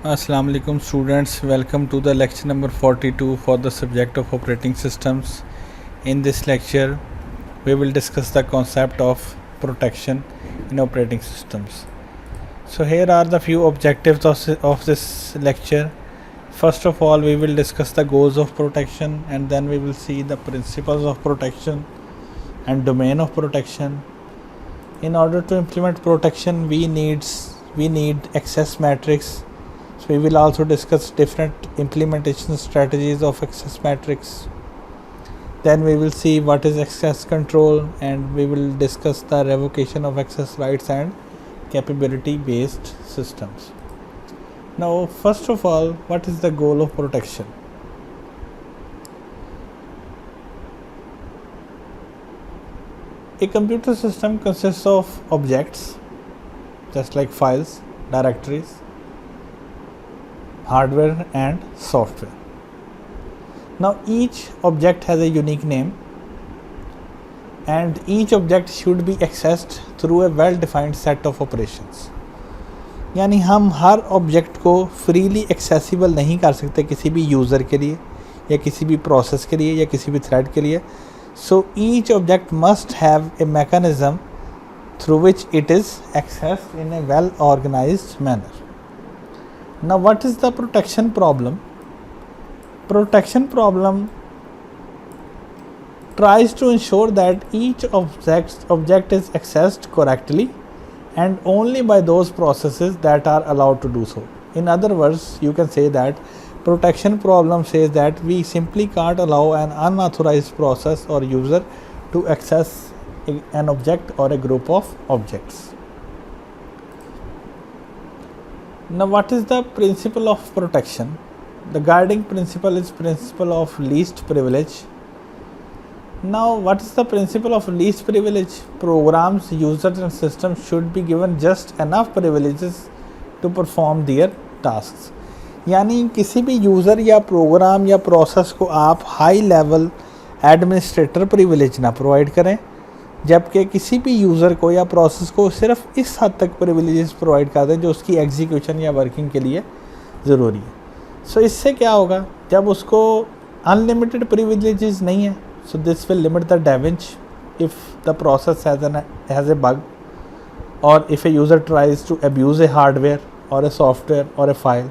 Assalamu alaikum students, welcome to the lecture number 42 for the subject of operating systems. In this lecture we will discuss the concept of protection in operating systems. So here are the few objectives of this lecture. First of all, we will discuss the goals of protection, and then we will see the principles of protection and domain of protection. In order to implement protection, we need access matrix. So we will also discuss different implementation strategies of access matrix. Then we will see what is access control, and we will discuss the revocation of access rights and capability based systems. Now, first of all, what is the goal of protection? A computer system consists of objects, just like files, directories, hardware and software. Now each object has a unique name, and each object should be accessed through a well defined set of operations. यानी हम हर object को freely accessible नहीं कर सकते किसी भी user के लिए या किसी भी प्रोसेस के लिए या किसी भी थ्रेड के लिए. So each object must have a mechanism through which it is accessed in a well organized manner. Now what is the protection problem? Protection problem tries to ensure that each object is accessed correctly and only by those processes that are allowed to do so. In other words, you can say that protection problem says that we simply can't allow an unauthorized process or user to access an object or a group of objects. Now what is the principle of protection? The guiding principle is principle of least privilege. Now what is the principle of least privilege? Programs, users and systems should be given just enough privileges to perform their tasks. यानी किसी भी user या programme या process को आप high level administrator privilege ना provide करें, जबकि किसी भी यूज़र को या प्रोसेस को सिर्फ इस हद तक प्रिविलेजेस प्रोवाइड कर दें जो उसकी एग्जीक्यूशन या वर्किंग के लिए ज़रूरी है. सो इससे क्या होगा, जब उसको अनलिमिटेड प्रिविलेजेस नहीं है, so this will limit the damage if the process has a bug और if a user tries to abuse a hardware और ए सॉफ्टवेयर और a file.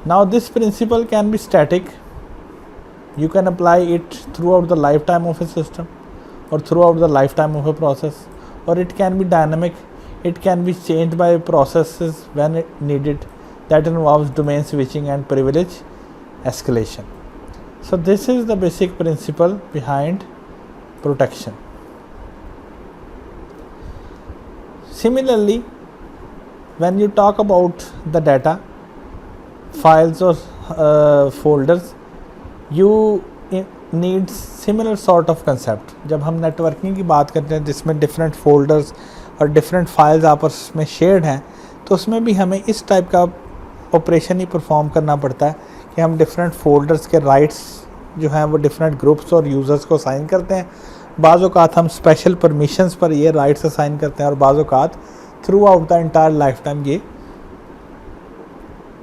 Now this principle can be static. You can apply it throughout the lifetime of a system or throughout the lifetime of a process, or it can be dynamic. It can be changed by processes when it needed. That involves domain switching and privilege escalation. So this is the basic principle behind protection. Similarly, when you talk about the data, files or folders, you need similar sort of concept. जब हम networking की बात करते हैं जिसमें different folders और different files आपस में शेयर्ड हैं, तो उसमें भी हमें इस टाइप का ऑपरेशन ही परफॉर्म करना पड़ता है कि हम डिफरेंट फोल्डर्स के राइट्स जो हैं वो डिफरेंट ग्रुप्स और यूज़र्स को असाइन करते हैं. बाज़ औक़ात हम स्पेशल परमिशंस पर ये राइट्स असाइन करते हैं और बाज़ औक़ात throughout the entire life time ये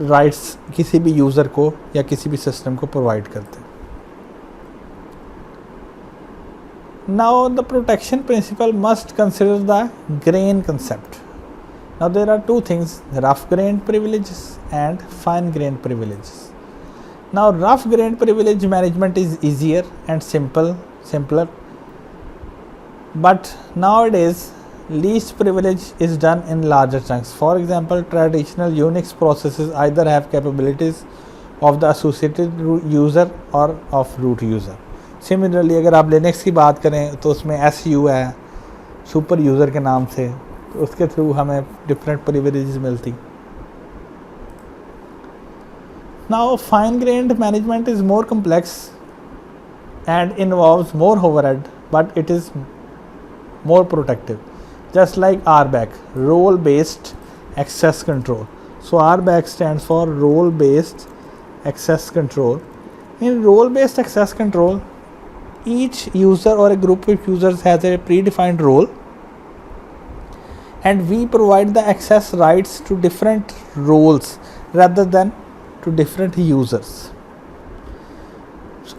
राइट्स किसी भी यूज़र को या किसी भी सिस्टम को प्रोवाइड करते हैं. Now the protection principle must consider the grain concept. Now there are two things, rough grained privileges and fine grained privileges. Now rough grained privilege management is easier and simpler, but nowadays least privilege is done in larger chunks. For example, traditional Unix processes either have capabilities of the associated user or of root user. Similarly अगर आप Linux की बात करें तो उसमें SU है super user के नाम से, तो उसके थ्रू हमें डिफरेंट प्रिविलेजेस मिलती. Now fine grained management is more complex and involves more overhead, but it is more protective. Just like RBAC, role based access control. So RBAC stands for role based access control. In role based access control, each user or a group of users has a predefined role and we provide the access rights to different roles rather than to different users. So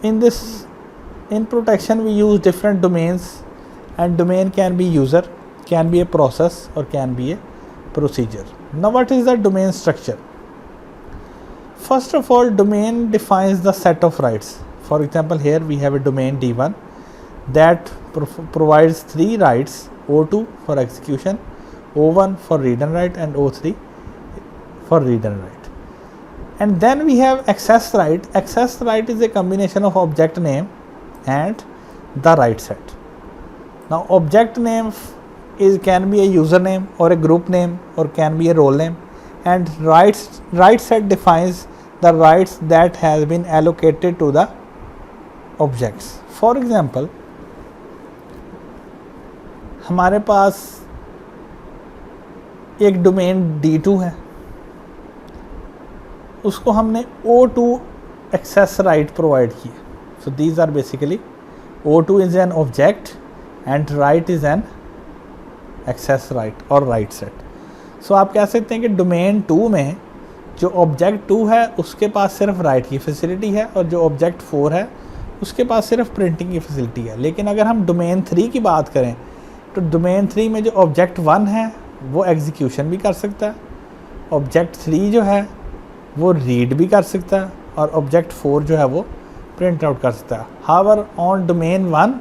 in protection we use different domains, and domain can be user, can be a process, or can be a procedure. Now what is the domain structure? First of all, domain defines the set of rights. For example, here we have a domain D1 that provides 3 rights: O2 for execution, O1 for read and write, and O3 for read and write. And then we have access right. Access right is a combination of object name and the right set. Now object name can be a username or a group name or can be a role name, and right set defines the rights that has been allocated to the objects. For example, हमारे पास एक domain D2 है, उसको हमने O2 access right provide किए. So these are basically O2 is an object and right is an access right और right set. सो आप कह सकते हैं कि डोमेन 2 में जो ऑब्जेक्ट 2 है उसके पास सिर्फ राइट की फैसिलिटी है, और जो ऑब्जेक्ट 4 है उसके पास सिर्फ प्रिंटिंग की फैसिलिटी है. लेकिन अगर हम डोमेन 3 की बात करें तो डोमेन 3 में जो ऑब्जेक्ट 1 है वो एग्जीक्यूशन भी कर सकता है, ऑब्जेक्ट 3 जो है वो रीड भी कर सकता है, और ऑब्जेक्ट 4 जो है वो प्रिंट आउट कर सकता है. However on domain 1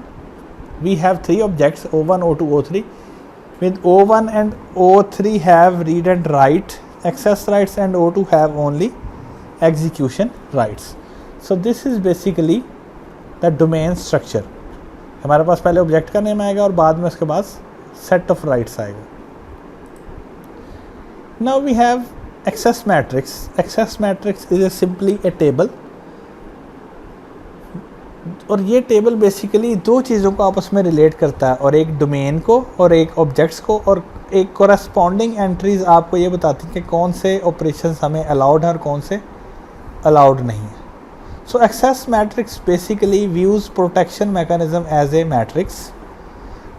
we have 3 objects, O1, O2, O3. With O1 and O3 have read and write access rights, and O2 have only execution rights. So this is basically the domain structure. हमारे पास पहले object का name आएगा और बाद में उसके बाद set of rights आएगा. Now we have access matrix. Access matrix is simply a table, और ये टेबल बेसिकली 2 चीज़ों को आपस में रिलेट करता है, और एक डोमेन को और एक ऑब्जेक्ट्स को, और एक कोरेस्पॉन्डिंग एंट्रीज आपको ये बताती है कि कौन से ऑपरेशंस हमें अलाउड है और कौन से अलाउड नहीं है. So access matrix basically views protection mechanism as a matrix.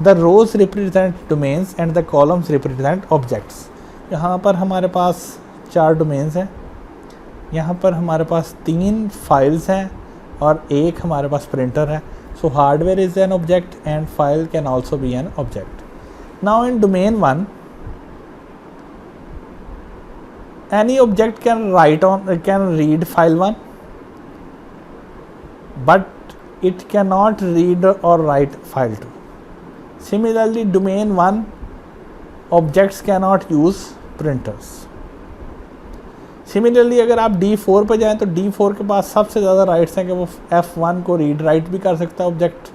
The rows represent domains and the columns represent objects. यहाँ पर हमारे पास 4 डोमेन्स हैं, यहाँ पर हमारे पास 3 फाइल्स हैं और एक हमारे पास प्रिंटर है. So hardware is an object and file can also be an object. Now in domain 1 any object can read file 1, but it cannot read or write file 2. Similarly, domain 1 objects cannot use printers. Similarly अगर आप D4 पर जाएं तो D4 के पास सबसे ज़्यादा rights हैं कि वो F1 को रीड राइट भी कर सकता है ऑब्जेक्ट,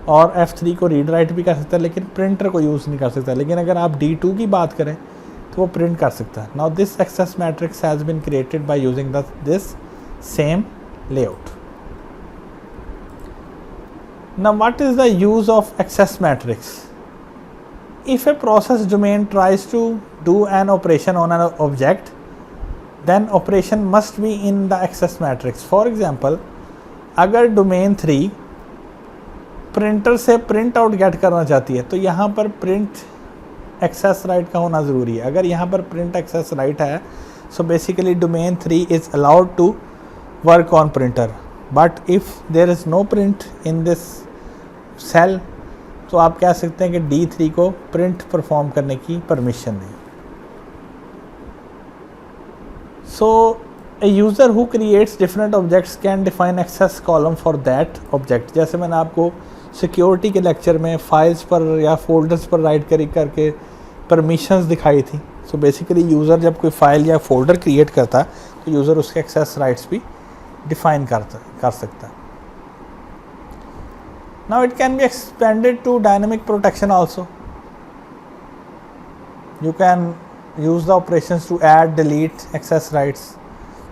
और F3 को रीड राइट भी कर सकता है, लेकिन प्रिंटर को यूज़ नहीं कर सकता. लेकिन अगर आप D2 की बात करें तो वो प्रिंट कर सकता है. Now this access matrix has been created by using this same layout. Now what is the use of access matrix? If a process domain tries to do an operation on an object, then operation must be in the access matrix. For example, अगर domain 3 printer से print out get करना चाहती है तो यहाँ पर print access right का होना ज़रूरी है. अगर यहाँ पर प्रिंट एक्सेस राइट है, so basically domain 3 is allowed to work on printer. But if there is no print in this cell, तो आप कह सकते हैं कि D3 को प्रिंट परफॉर्म करने की परमिशन नहीं. So a user who creates different objects can define access column for that object. जैसे मैंने आपको सिक्योरिटी के लेक्चर में फाइल्स पर या फोल्डर्स पर राइट करके परमिशंस दिखाई थी. सो बेसिकली यूज़र जब कोई फाइल या फोल्डर क्रिएट करता है तो यूज़र उसके एक्सेस राइट्स भी डिफाइन कर सकता है. Now it can be expanded to dynamic protection also. You can use the operations to add, delete access rights.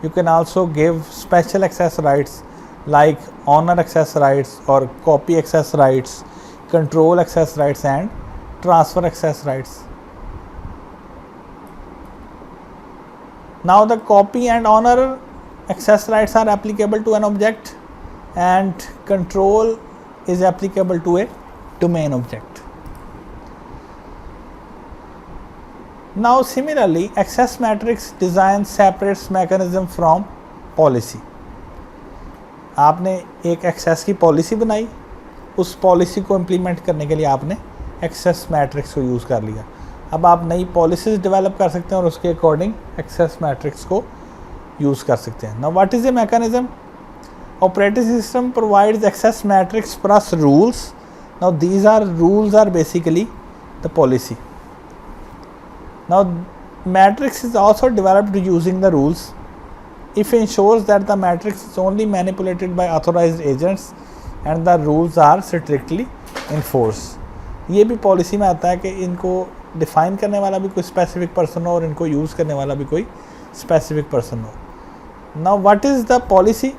You can also give special access rights like honor access rights or copy access rights, control access rights, and transfer access rights. Now the copy and honor access rights are applicable to an object, and control is applicable to a domain object. Now similarly access matrix design separates mechanism from policy. आपने एक access की policy बनाई, उस policy को implement करने के लिए आपने एक्सेस मैट्रिक्स को यूज़ कर लिया. अब आप नई पॉलिसीज डेवलप कर सकते हैं और उसके अकॉर्डिंग एक्सेस मैट्रिक्स को यूज़ कर सकते हैं. Now what is a mechanism? Operating system provides access matrix plus rules. Now these are rules are basically the policy. Now matrix is also developed using the rules. If ensures that the matrix is only manipulated by authorized agents and the rules are strictly enforced. ये भी policy में आता है कि इनको define करने वाला भी कोई स्पेसिफिक पर्सन हो और इनको यूज़ करने वाला भी कोई स्पेसिफिक पर्सन हो. Now what is the policy?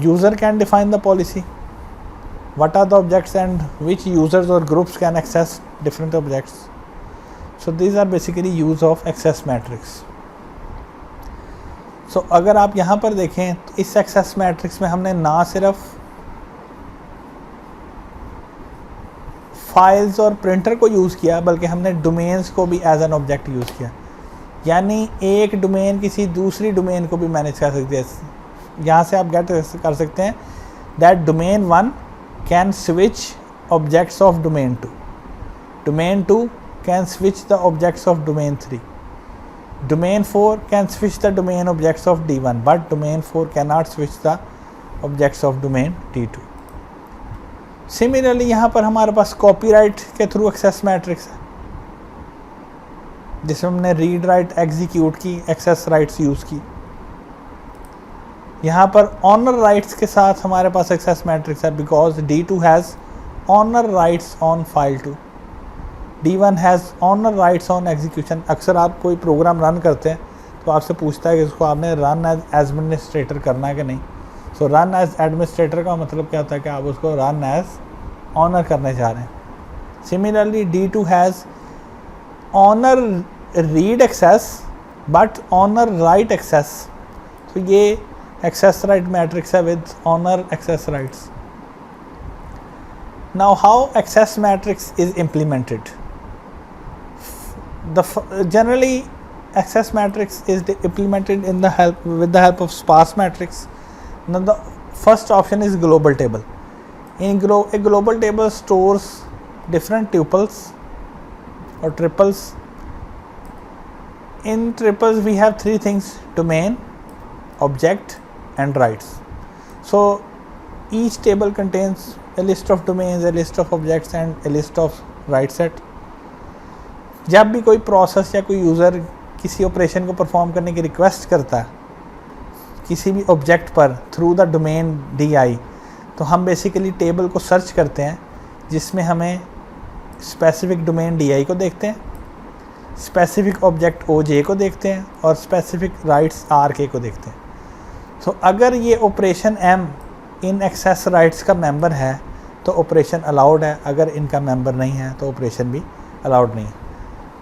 User can define the policy. What are the objects and which users or groups can access different objects? So these are basically use of access matrix. So अगर आप यहाँ पर देखें तो इस access matrix में हमने ना सिर्फ फाइल्स और प्रिंटर को यूज़ किया बल्कि हमने डोमेन्स को भी एज एन ऑब्जेक्ट यूज़ किया. यानी एक डोमेन किसी दूसरी डोमेन को भी मैनेज कर सकती है. यहाँ से आप गेट कर सकते हैं that domain 1 can switch objects of domain 2. Domain 2 can switch the objects of domain 3. Domain 4 can switch the domain objects of D1, but domain 4 cannot switch the objects of domain D2. Similarly यहाँ पर हमारे पास copyright के through access matrix है जिसमें हमने read write execute की access rights use की. यहाँ पर ऑनर राइट्स के साथ हमारे पास एक्सेस मैट्रिक्स है because D2 has owner rights on file 2. D1 has owner rights on execution. अक्सर आप कोई प्रोग्राम रन करते हैं तो आपसे पूछता है कि उसको आपने रन एज एडमिनिस्ट्रेटर करना है कि नहीं. सो रन एज एडमिनिस्ट्रेटर का मतलब क्या होता है कि आप उसको रन एज ऑनर करने जा रहे हैं. Similarly D2 has owner read access but owner write access. तो ये एक्सेस राइट मैट्रिक्स है with owner access rights. Now how access matrix is implemented? Generally access matrix is implemented with the help of sparse matrix. Now the first option is global table. A global table stores different tuples or triples. In triples we have three things: domain, object and rights. So each table contains a list of domains, a list of objects and a list of right set. जब भी कोई process या कोई user किसी operation को perform करने की request करता है किसी भी ऑब्जेक्ट पर थ्रू द डोमेन DI, तो हम बेसिकली टेबल को सर्च करते हैं जिसमें हमें स्पेसिफिक डोमेन DI को देखते हैं, स्पेसिफिक ऑब्जेक्ट OJ को देखते हैं और स्पेसिफिक राइट्स RK को देखते हैं. तो अगर ये operation M in excess rights का मेंबर है तो ऑपरेशन अलाउड है, अगर इनका मेंबर नहीं है तो ऑपरेशन भी अलाउड नहीं है.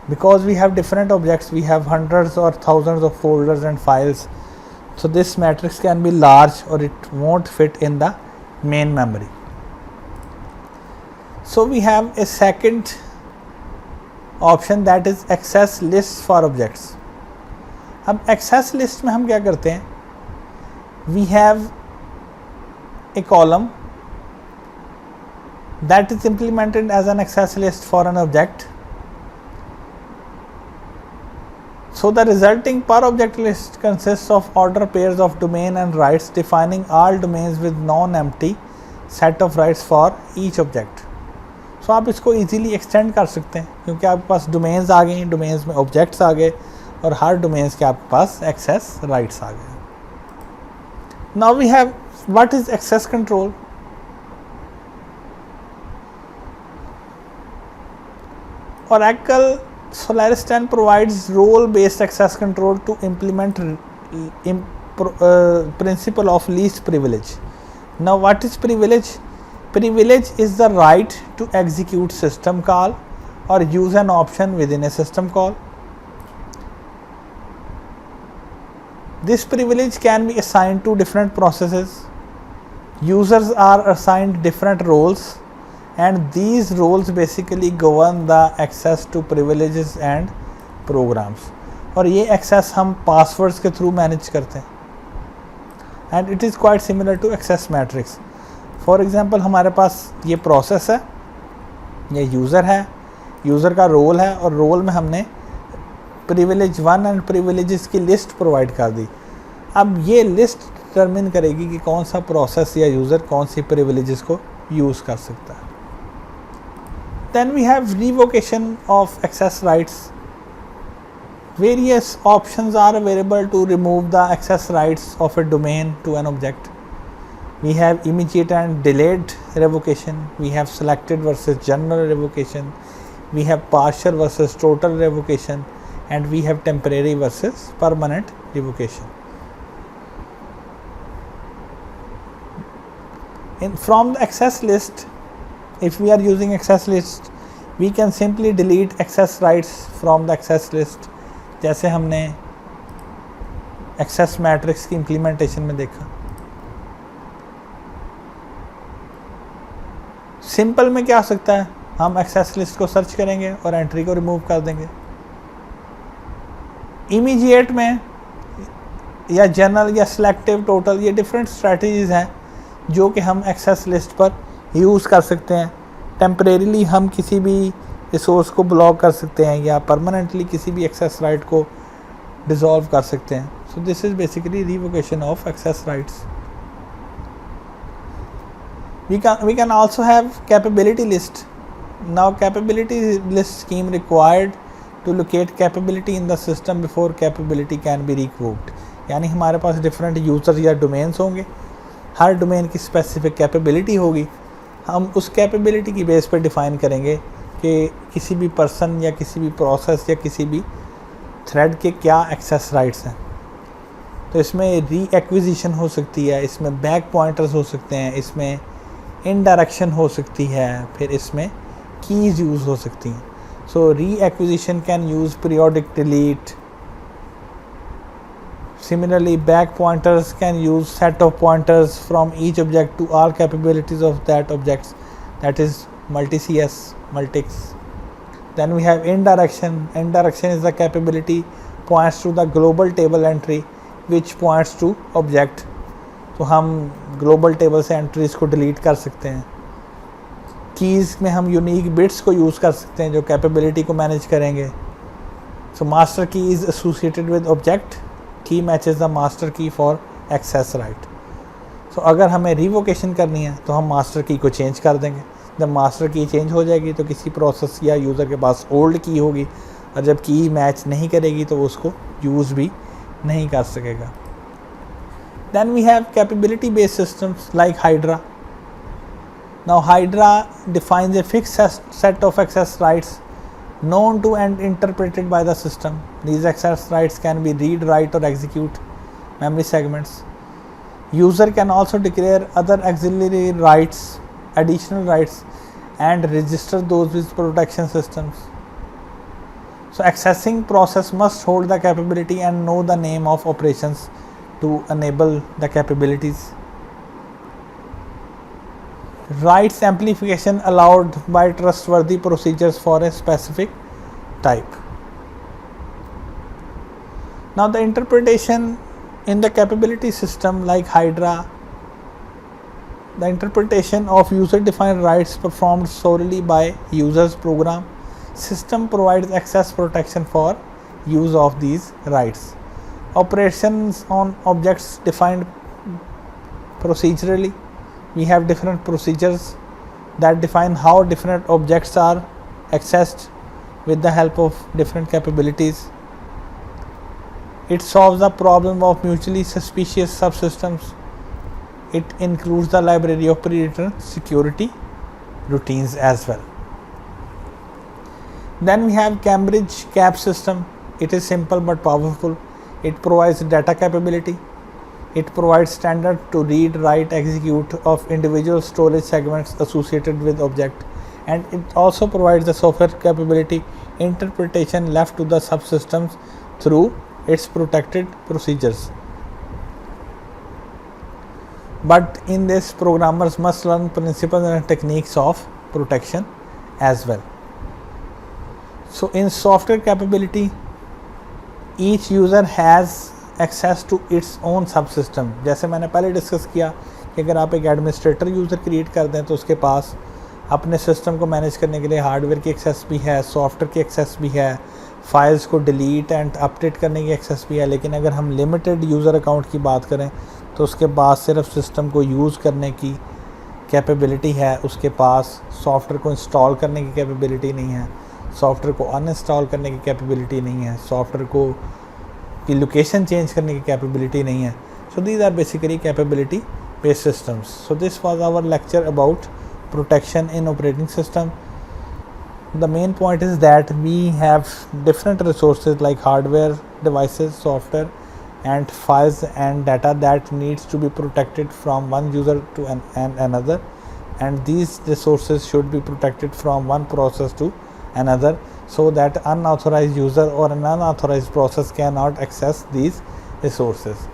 Because we have different objects, we have hundreds और thousands of folders and files, so this matrix can be large or it won't fit in the main memory. So we have a second option that is access lists for objects. अब access list में हम क्या करते हैं? We have a column that is implemented as an access list for an object. So the resulting per object list consists of order pairs of domain and rights defining all domains with non-empty set of rights for each object. So आप इसको easily extend कर सकते हैं क्योंकि आपके पास domains आ गए, domains में objects आ गए और हर domains के आपके पास access rights आ गए. Now we have what is access control. Oracle Solaris 10 provides role-based access control to implement principle of least privilege. Now what is privilege? Privilege is the right to execute system call or use an option within a system call. This privilege can be assigned to different processes. Users are assigned different roles and these roles basically govern the access to privileges and programs. और ये access हम passwords के through manage करते हैं, and it is quite similar to access matrix. For example हमारे पास ये process है, ये यूज़र है, यूज़र का रोल है, और रोल में हमने प्रिविलेज 1 एंड प्रिविलेजेस की लिस्ट प्रोवाइड कर दी. अब ये लिस्ट डिटरमिन करेगी कि कौन सा प्रोसेस या यूज़र कौन सी प्रिविलेजेस को यूज़ कर सकता है. Then we have revocation of access rights. Various options are available to remove the access rights of a domain to an object. We have immediate and delayed revocation. We have selected versus general revocation. We have partial versus total revocation, and we have temporary versus permanent revocation. From the access list, if we are using access list, we can simply delete access rights from the access list. जैसे हमने access matrix की implementation में देखा. Simple में क्या हो सकता है, हम एक्सेस लिस्ट को सर्च करेंगे और एंट्री को रिमूव कर देंगे. इमीडिएट में या जनरल या सिलेक्टिव टोटल, ये डिफरेंट स्ट्रैटेजीज हैं जो कि हम एक्सेस लिस्ट पर यूज़ कर सकते हैं. टेम्परेरीली हम किसी भी रिसोर्स को ब्लॉक कर सकते हैं या परमानेंटली किसी भी एक्सेस राइट को डिसॉल्व कर सकते हैं. So this is basically revocation of access rights. We can also have capability list. Now capability list scheme required to locate capability in the system before capability can be revoked. यानी हमारे पास different user या domains होंगे, हर domain की specific capability होगी. हम उस कैपेबिलिटी की बेस पर डिफ़ाइन करेंगे कि किसी भी पर्सन या किसी भी प्रोसेस या किसी भी थ्रेड के क्या एक्सेस राइट्स हैं. तो इसमें री एक्विजिशन हो सकती है, इसमें बैक पॉइंटर्स हो सकते हैं, इसमें इनडायरेक्शन हो सकती है, फिर इसमें कीज़ यूज़ हो सकती हैं. सो री acquisition can use periodic delete. Similarly, back pointers can use set of pointers from each object to all capabilities of that objects, that is multi-CS, multics. Then we have indirection. Indirection is the capability points to the global table entry which points to object. तो हम global table से entries को delete कर सकते हैं. Keys में हम unique bits को use कर सकते हैं जो capability को manage करेंगे. So master key is associated with object. Key matches the master key for access right. So अगर हमें revocation करनी है तो हम master key को change कर देंगे. जब मास्टर की चेंज हो जाएगी तो किसी प्रोसेस या यूज़र के पास ओल्ड की होगी, और जब की मैच नहीं करेगी तो वो उसको यूज़ भी नहीं कर सकेगा. Then we have capability based systems like hydra. Now hydra defines a fixed set of access rights known to and interpreted by the system. These access rights can be read, write or execute memory segments. User can also declare other auxiliary rights, additional rights, and register those with protection systems. So accessing process must hold the capability and know the name of operations to enable the capabilities. Rights amplification allowed by trustworthy procedures for a specific type. Now the interpretation in the capability system like Hydra, the interpretation of user defined rights performed solely by user's program system provides access protection for use of these rights. Operations on objects defined procedurally. We have different procedures that define how different objects are accessed with the help of different capabilities. It solves the problem of mutually suspicious subsystems. It includes the library of pre-written security routines as well. Then we have Cambridge CAP system. It is simple but powerful. It provides data capability. It provides standard to read, write, execute of individual storage segments associated with object, and it also provides the software capability interpretation left to the subsystems through its protected procedures. But in this, programmers must learn principles and techniques of protection as well. So in software capability, each user has access to its own subsystem. जैसे मैंने पहले discuss किया कि अगर आप एक administrator user create कर दें तो उसके पास अपने सिस्टम को मैनेज करने के लिए हार्डवेयर की एक्सेस भी है, सॉफ्टवेयर की एक्सेस भी है, फाइल्स को डिलीट एंड अपडेट करने की एक्सेस भी है. लेकिन अगर हम लिमिटेड यूज़र अकाउंट की बात करें तो उसके पास सिर्फ सिस्टम को यूज़ करने की कैपेबिलिटी है, उसके पास सॉफ्टवेयर को इंस्टॉल करने की कैपेबिलिटी नहीं है, सॉफ्टवेयर को अनइंस्टॉल करने की कैपेबिलिटी नहीं है, सॉफ्टवेयर को की लोकेशन चेंज करने की कैपेबिलिटी नहीं है. So these are basically capability based systems. So this was our lecture about protection in operating system. The main point is that we have different resources like hardware, devices, software and files and data that needs to be protected from one user to another, and these resources should be protected from one process to another so that unauthorized user or an unauthorized process cannot access these resources.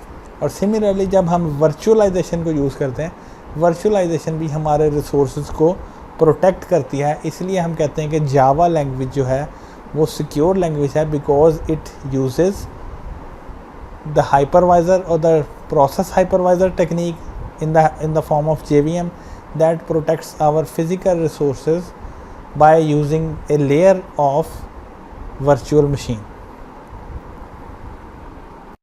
और similarly जब हम virtualization को use करते हैं, virtualisation भी हमारे resources को protect करती है. इसलिए हम कहते हैं कि जावा लैंग्वेज जो है वो सिक्योर लैंग्वेज है, because it uses the hypervisor और the process hypervisor technique in the form of JVM that protects our physical resources by using a layer of virtual machine.